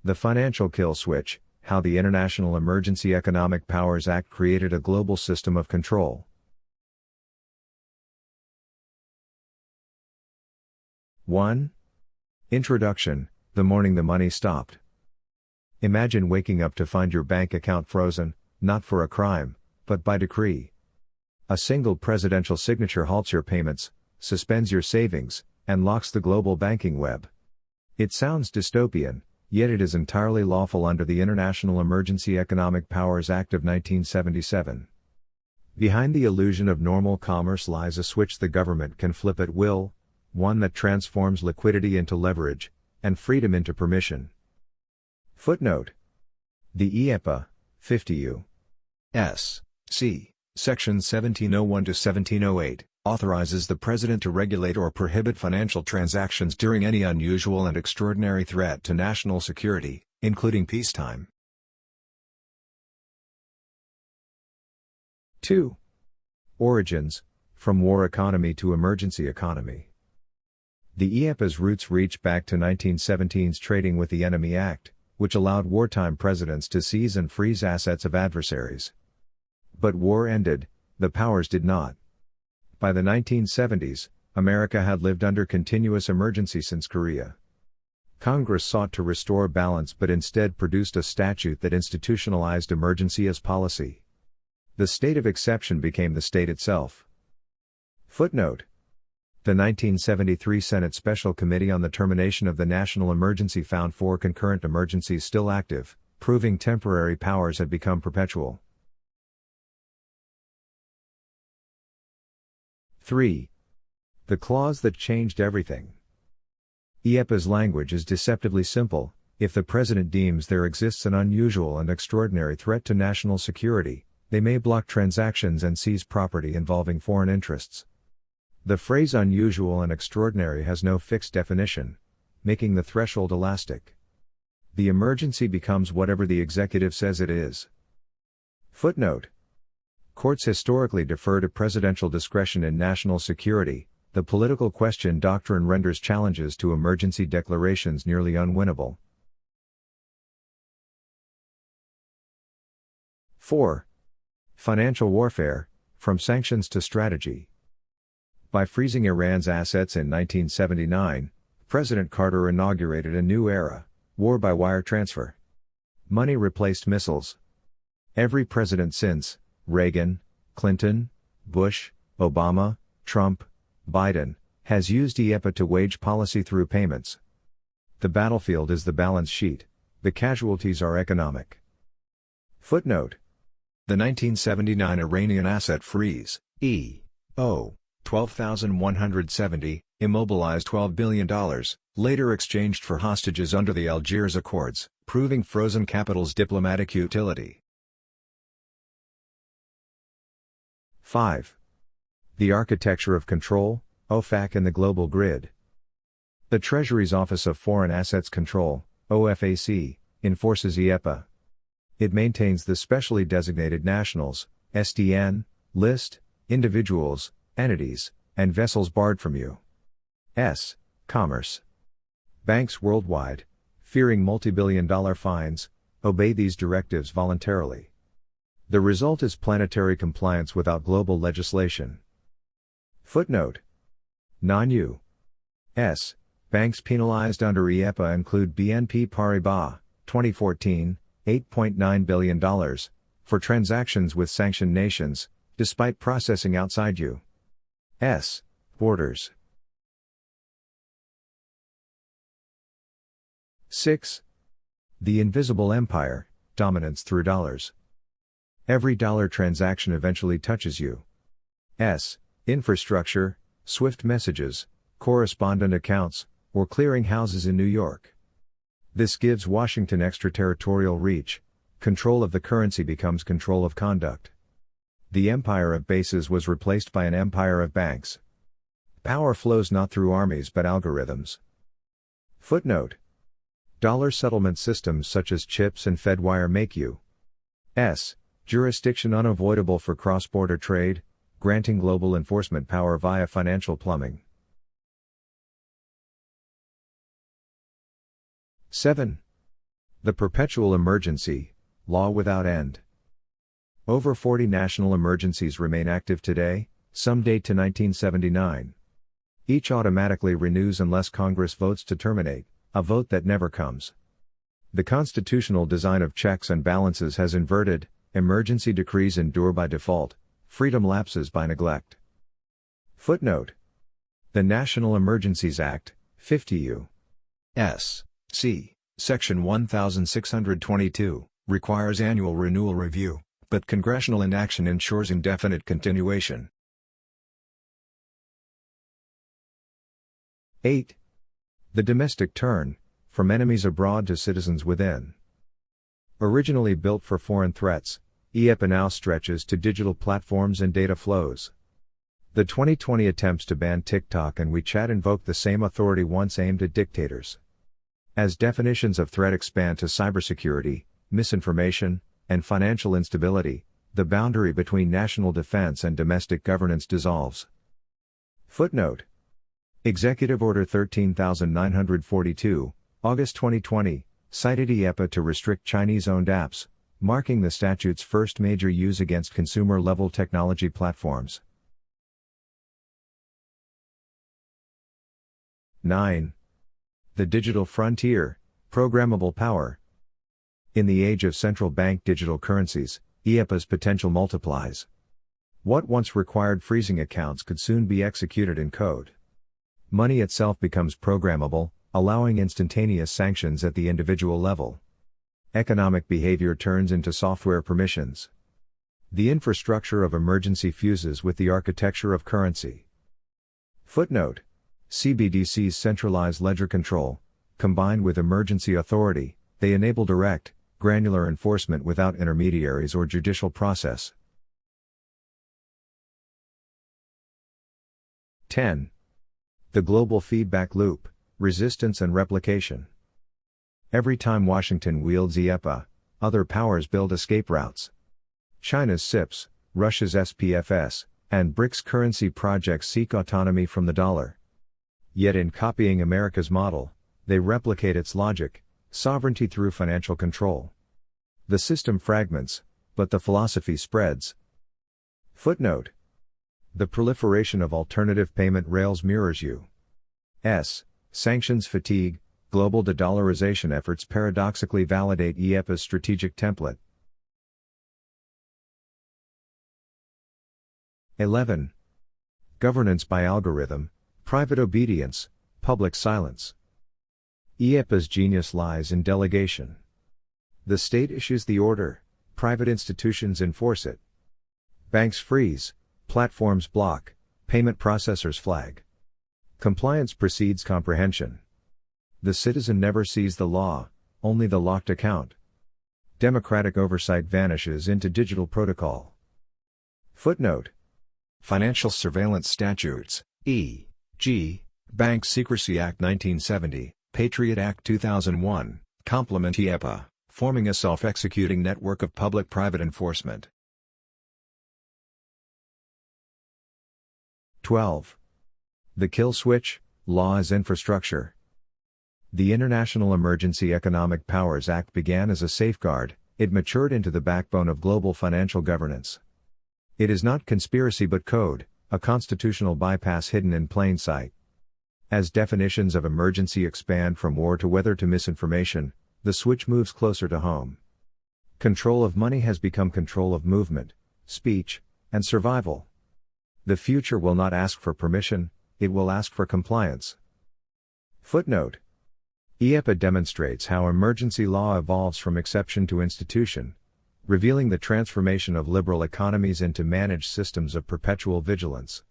The financial kill switch, how the International Emergency Economic Powers Act created a global system of control. 1. Introduction, the morning the money stopped. Imagine waking up to find your bank account frozen, not for a crime, but by decree. A single presidential signature halts your payments, suspends your savings, and locks the global banking web. It sounds dystopian, yet it is entirely lawful under the International Emergency Economic Powers Act of 1977. Behind the illusion of normal commerce lies a switch the government can flip at will, one that transforms liquidity into leverage, and freedom into permission. Footnote. The IEEPA, 50 U.S. C. Section 1701 to 1708, authorizes the President to regulate or prohibit financial transactions during any unusual and extraordinary threat to national security, including peacetime. 2. Origins, from war economy to emergency economy. The IEEPA's roots reach back to 1917's Trading with the Enemy Act, which allowed wartime presidents to seize and freeze assets of adversaries. But war ended, the powers did not. By the 1970s, America had lived under continuous emergency since Korea. Congress sought to restore balance but instead produced a statute that institutionalized emergency as policy. The state of exception became the state itself. Footnote. The 1973 Senate Special Committee on the Termination of the National Emergency found 4 concurrent emergencies still active, proving temporary powers had become perpetual. 3. The clause that changed everything. IEEPA's language is deceptively simple. If the President deems there exists an unusual and extraordinary threat to national security, they may block transactions and seize property involving foreign interests. The phrase unusual and extraordinary has no fixed definition, making the threshold elastic. The emergency becomes whatever the executive says it is. Footnote. Courts historically defer to presidential discretion in national security. The political question doctrine renders challenges to emergency declarations nearly unwinnable. 4. Financial warfare, from sanctions to strategy. By freezing Iran's assets in 1979, President Carter inaugurated a new era, war by wire transfer. Money replaced missiles. Every president since, Reagan, Clinton, Bush, Obama, Trump, Biden, has used IEEPA to wage policy through payments. The battlefield is the balance sheet, the casualties are economic. Footnote. The 1979 Iranian asset freeze, E.O. 12,170, immobilized $12 billion, later exchanged for hostages under the Algiers Accords, proving frozen capital's diplomatic utility. 5. The Architecture of Control, OFAC and the Global Grid. The Treasury's Office of Foreign Assets Control, OFAC, enforces IEEPA. It maintains the specially designated nationals, SDN, list, individuals, entities, and vessels barred from U.S. commerce. Banks worldwide, fearing multi-billion-dollar fines, obey these directives voluntarily. The result is planetary compliance without global legislation. Footnote. Non-U.S. banks penalized under IEEPA include BNP Paribas, 2014, $8.9 billion, for transactions with sanctioned nations, despite processing outside U.S. borders. 6. The Invisible Empire, dominance through dollars. Every dollar transaction eventually touches U.S. infrastructure, SWIFT messages, correspondent accounts, or clearing houses in New York. This gives Washington extraterritorial reach. Control of the currency becomes control of conduct. The empire of bases was replaced by an empire of banks. Power flows not through armies but algorithms. Footnote. Dollar settlement systems such as CHIPS and Fedwire make U.S. jurisdiction unavoidable for cross-border trade, granting global enforcement power via financial plumbing. 7. The perpetual emergency, law without end. Over 40 national emergencies remain active today, some date to 1979. Each automatically renews unless Congress votes to terminate, a vote that never comes. The constitutional design of checks and balances has inverted, emergency decrees endure by default, freedom lapses by neglect. Footnote. The National Emergencies Act, 50 U.S. C. Section 1622, requires annual renewal review, but congressional inaction ensures indefinite continuation. 8. The domestic turn, from enemies abroad to citizens within. Originally built for foreign threats, IEEPA now stretches to digital platforms and data flows. The 2020 attempts to ban TikTok and WeChat invoke the same authority once aimed at dictators. As definitions of threat expand to cybersecurity, misinformation, and financial instability, the boundary between national defense and domestic governance dissolves. Footnote. Executive Order 13942, August 2020, cited IEEPA to restrict Chinese-owned apps, marking the statute's first major use against consumer-level technology platforms. 9. The digital frontier, programmable power. In the age of central bank digital currencies, IEEPA's potential multiplies. What once required freezing accounts could soon be executed in code. Money itself becomes programmable, allowing instantaneous sanctions at the individual level. Economic behavior turns into software permissions. The infrastructure of emergency fuses with the architecture of currency. Footnote. CBDC's centralized ledger control, combined with emergency authority, they enable direct, granular enforcement without intermediaries or judicial process. 10. The global feedback loop, resistance and replication. Every time Washington wields IEEPA, other powers build escape routes. China's CIPS, Russia's SPFS, and BRICS currency projects seek autonomy from the dollar. Yet in copying America's model, they replicate its logic, sovereignty through financial control. The system fragments, but the philosophy spreads. Footnote. The proliferation of alternative payment rails mirrors U.S. sanctions fatigue, global de-dollarization efforts paradoxically validate IEEPA's strategic template. 11. Governance by algorithm, private obedience, public silence. IEEPA's genius lies in delegation. The state issues the order, private institutions enforce it. Banks freeze, platforms block, payment processors flag. Compliance precedes comprehension. The citizen never sees the law, only the locked account. Democratic oversight vanishes into digital protocol. Footnote. Financial Surveillance Statutes, e.g., Bank Secrecy Act 1970, Patriot Act 2001, complement IEEPA, forming a self-executing network of public-private enforcement. 12. The kill switch, law as infrastructure. The International Emergency Economic Powers Act began as a safeguard, it matured into the backbone of global financial governance. It is not conspiracy but code, a constitutional bypass hidden in plain sight. As definitions of emergency expand from war to weather to misinformation, the switch moves closer to home. Control of money has become control of movement, speech, and survival. The future will not ask for permission, it will ask for compliance. Footnote. IEEPA demonstrates how emergency law evolves from exception to institution, revealing the transformation of liberal economies into managed systems of perpetual vigilance.